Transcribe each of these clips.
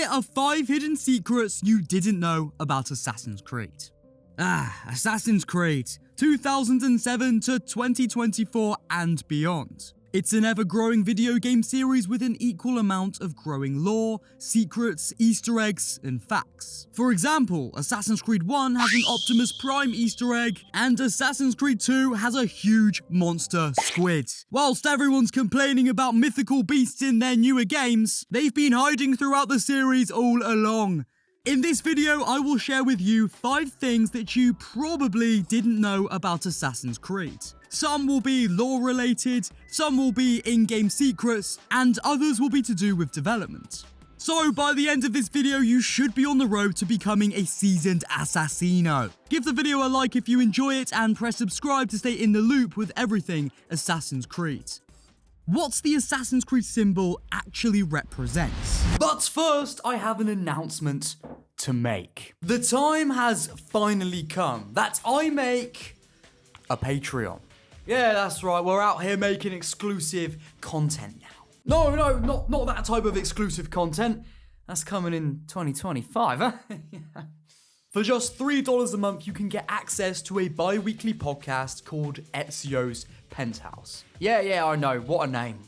Here are 5 hidden secrets you didn't know about Assassin's Creed. Assassin's Creed, 2007 to 2024 and beyond. It's an ever-growing video game series with an equal amount of growing lore, secrets, Easter eggs, and facts. For example, Assassin's Creed 1 has an Optimus Prime Easter egg, and Assassin's Creed 2 has a huge monster squid. Whilst everyone's complaining about mythical beasts in their newer games, they've been hiding throughout the series all along. In this video, I will share with you 5 things that you probably didn't know about Assassin's Creed. Some will be lore related, some will be in-game secrets, and others will be to do with development. So by the end of this video, you should be on the road to becoming a seasoned assassino. Give the video a like if you enjoy it, and press subscribe to stay in the loop with everything Assassin's Creed. What's the Assassin's Creed symbol actually represents? But first, I have an announcement to make. The time has finally come that I make a Patreon. Yeah, that's right, we're out here making exclusive content now. No, not that type of exclusive content. That's coming in 2025, huh? For just $3 a month, you can get access to a bi-weekly podcast called Ezio's Penthouse. Yeah, I know. What a name.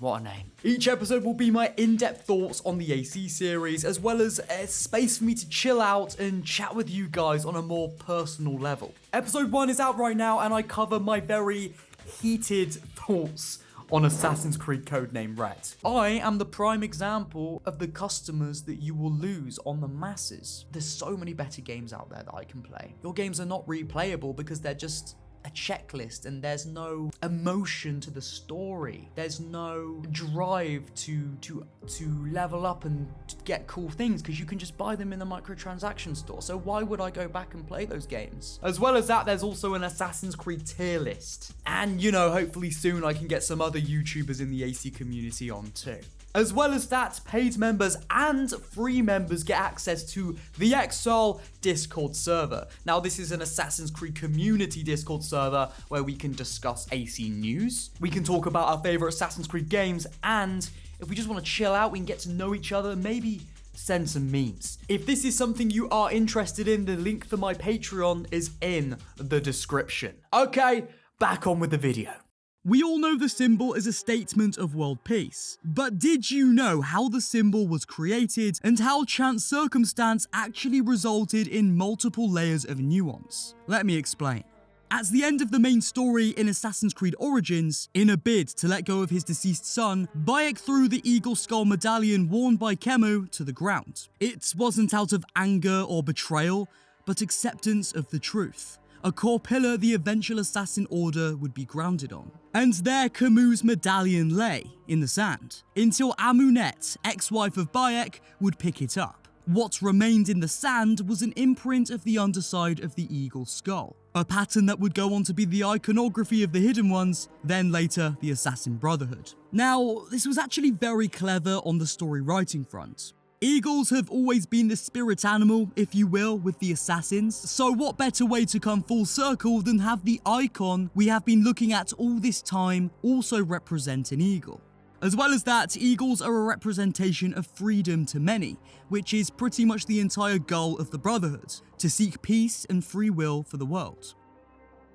Each episode will be my in-depth thoughts on the AC series, as well as a space for me to chill out and chat with you guys on a more personal level. Episode 1 is out right now, and I cover my very heated thoughts on Assassin's Creed Codename Red. I am the prime example of the customers that you will lose on the masses. There's so many better games out there that I can play. Your games are not replayable because they're just a checklist, and there's no emotion to the story. There's no drive to level up and get cool things because you can just buy them in the microtransaction store. So why would I go back and play those games? As well as that, there's also an Assassin's Creed tier list. And hopefully soon I can get some other YouTubers in the AC community on too. As well as that, paid members and free members get access to the Exile Discord server. Now, this is an Assassin's Creed community Discord server where we can discuss AC news, we can talk about our favorite Assassin's Creed games, and if we just want to chill out, we can get to know each other, maybe send some memes. If this is something you are interested in, the link for my Patreon is in the description. Okay, back on with the video. We all know the symbol is a statement of world peace, but did you know how the symbol was created and how chance circumstance actually resulted in multiple layers of nuance? Let me explain. At the end of the main story in Assassin's Creed Origins, in a bid to let go of his deceased son, Bayek threw the eagle skull medallion worn by Khemu to the ground. It wasn't out of anger or betrayal, but acceptance of the truth. A core pillar the eventual assassin order would be grounded on. And there Khemu's medallion lay, in the sand, until Amunet, ex-wife of Bayek, would pick it up. What remained in the sand was an imprint of the underside of the eagle skull, a pattern that would go on to be the iconography of the Hidden Ones, then later the Assassin Brotherhood. Now, this was actually very clever on the story writing front. Eagles have always been the spirit animal, if you will, with the assassins, so what better way to come full circle than have the icon we have been looking at all this time also represent an eagle. As well as that, eagles are a representation of freedom to many, which is pretty much the entire goal of the Brotherhood, to seek peace and free will for the world.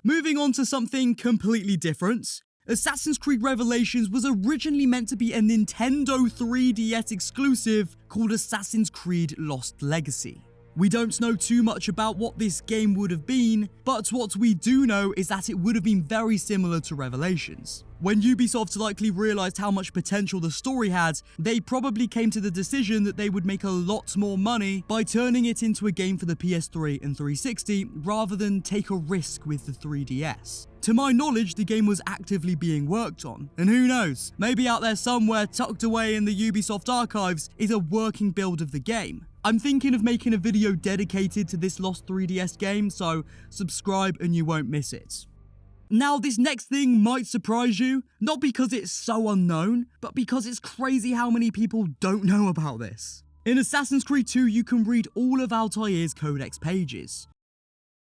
Moving on to something completely different, Assassin's Creed Revelations was originally meant to be a Nintendo 3DS exclusive called Assassin's Creed Lost Legacy. We don't know too much about what this game would have been, but what we do know is that it would have been very similar to Revelations. When Ubisoft likely realized how much potential the story had, they probably came to the decision that they would make a lot more money by turning it into a game for the PS3 and 360 rather than take a risk with the 3DS. To my knowledge, the game was actively being worked on, and who knows, maybe out there somewhere tucked away in the Ubisoft archives is a working build of the game. I'm thinking of making a video dedicated to this lost 3DS game, so subscribe and you won't miss it. Now, this next thing might surprise you, not because it's so unknown, but because it's crazy how many people don't know about this. In Assassin's Creed 2, you can read all of Altair's Codex pages.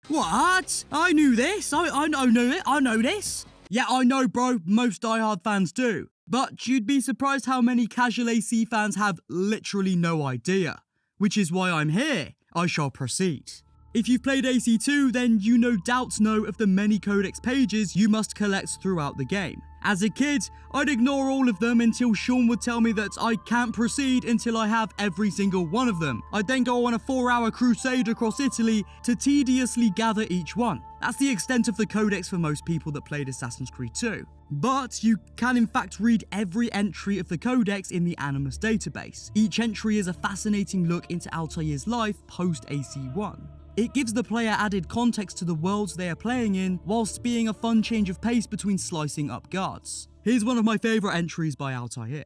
What? I knew this. I know this. Yeah, I know, bro. Most diehard fans do. But you'd be surprised how many casual AC fans have literally no idea. which is why I'm here. I shall proceed. If you've played AC2, then you no doubt know of the many codex pages you must collect throughout the game. As a kid, I'd ignore all of them until Sean would tell me that I can't proceed until I have every single one of them. I'd then go on a 4-hour crusade across Italy to tediously gather each one. That's the extent of the codex for most people that played Assassin's Creed 2. But you can in fact read every entry of the codex in the Animus database. Each entry is a fascinating look into Altair's life post AC1. It gives the player added context to the worlds they are playing in, whilst being a fun change of pace between slicing up guards. Here's one of my favourite entries by Altair.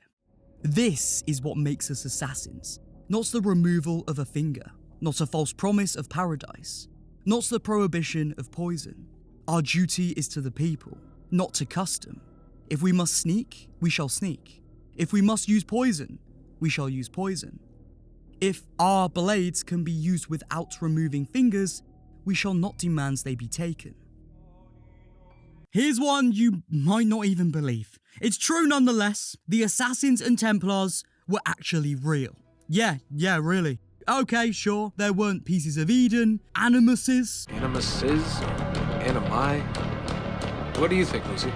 This is what makes us assassins. Not the removal of a finger, not a false promise of paradise, not the prohibition of poison. Our duty is to the people, not to custom. If we must sneak, we shall sneak. If we must use poison, we shall use poison. If our blades can be used without removing fingers, we shall not demand they be taken. Here's one you might not even believe. It's true nonetheless. The Assassins and Templars were actually real. Yeah, really. Okay, sure, there weren't pieces of Eden, animuses. Animuses? Animi? What do you think, Lucy?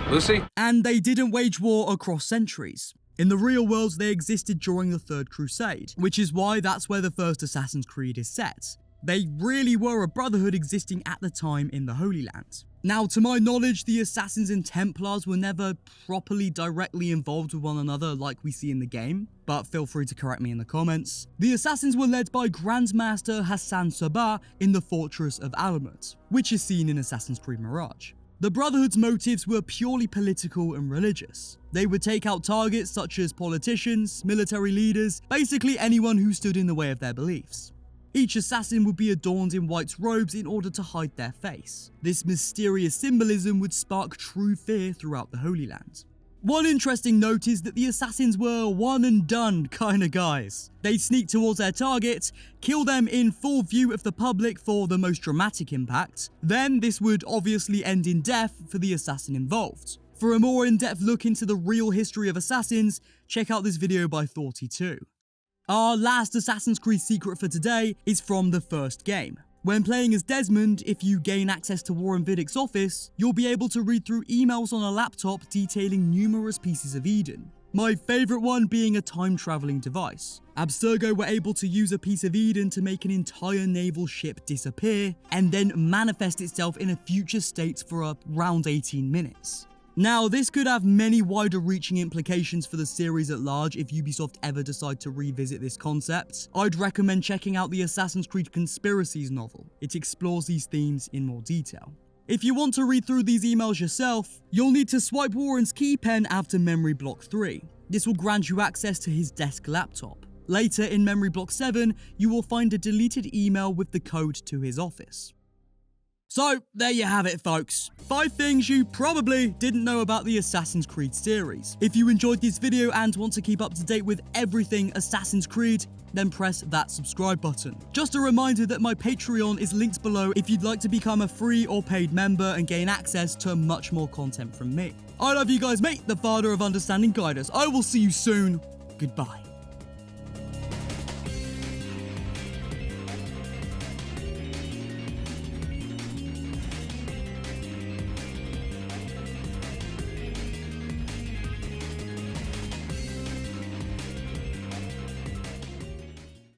Lucy? And they didn't wage war across centuries. In the real world, they existed during the Third Crusade, which is why that's where the first Assassin's Creed is set. They really were a brotherhood existing at the time in the Holy Land. Now, to my knowledge, the Assassins and Templars were never properly directly involved with one another like we see in the game, but feel free to correct me in the comments. The Assassins were led by Grandmaster Hassan Sabah in the Fortress of Alamut, which is seen in Assassin's Creed Mirage. The Brotherhood's motives were purely political and religious. They would take out targets such as politicians, military leaders, basically anyone who stood in the way of their beliefs. Each assassin would be adorned in white robes in order to hide their face. This mysterious symbolism would spark true fear throughout the Holy Land. One interesting note is that the assassins were one and done kind of guys. They'd sneak towards their target, kill them in full view of the public for the most dramatic impact. Then this would obviously end in death for the assassin involved. For a more in-depth look into the real history of assassins, check out this video by Thorty2. Our last Assassin's Creed secret for today is from the first game. When playing as Desmond, if you gain access to Warren Viddick's office, you'll be able to read through emails on a laptop detailing numerous pieces of Eden. My favourite one being a time-travelling device. Abstergo were able to use a piece of Eden to make an entire naval ship disappear, and then manifest itself in a future state for around 18 minutes. Now, this could have many wider-reaching implications for the series at large if Ubisoft ever decide to revisit this concept. I'd recommend checking out the Assassin's Creed Conspiracies novel. It explores these themes in more detail. If you want to read through these emails yourself, you'll need to swipe Warren's key pen after Memory Block 3. This will grant you access to his desk laptop. Later in Memory Block 7, you will find a deleted email with the code to his office. So, there you have it, folks. 5 things you probably didn't know about the Assassin's Creed series. If you enjoyed this video and want to keep up to date with everything Assassin's Creed, then press that subscribe button. Just a reminder that my Patreon is linked below if you'd like to become a free or paid member and gain access to much more content from me. I love you guys, mate. The father of understanding guide us. I will see you soon. Goodbye.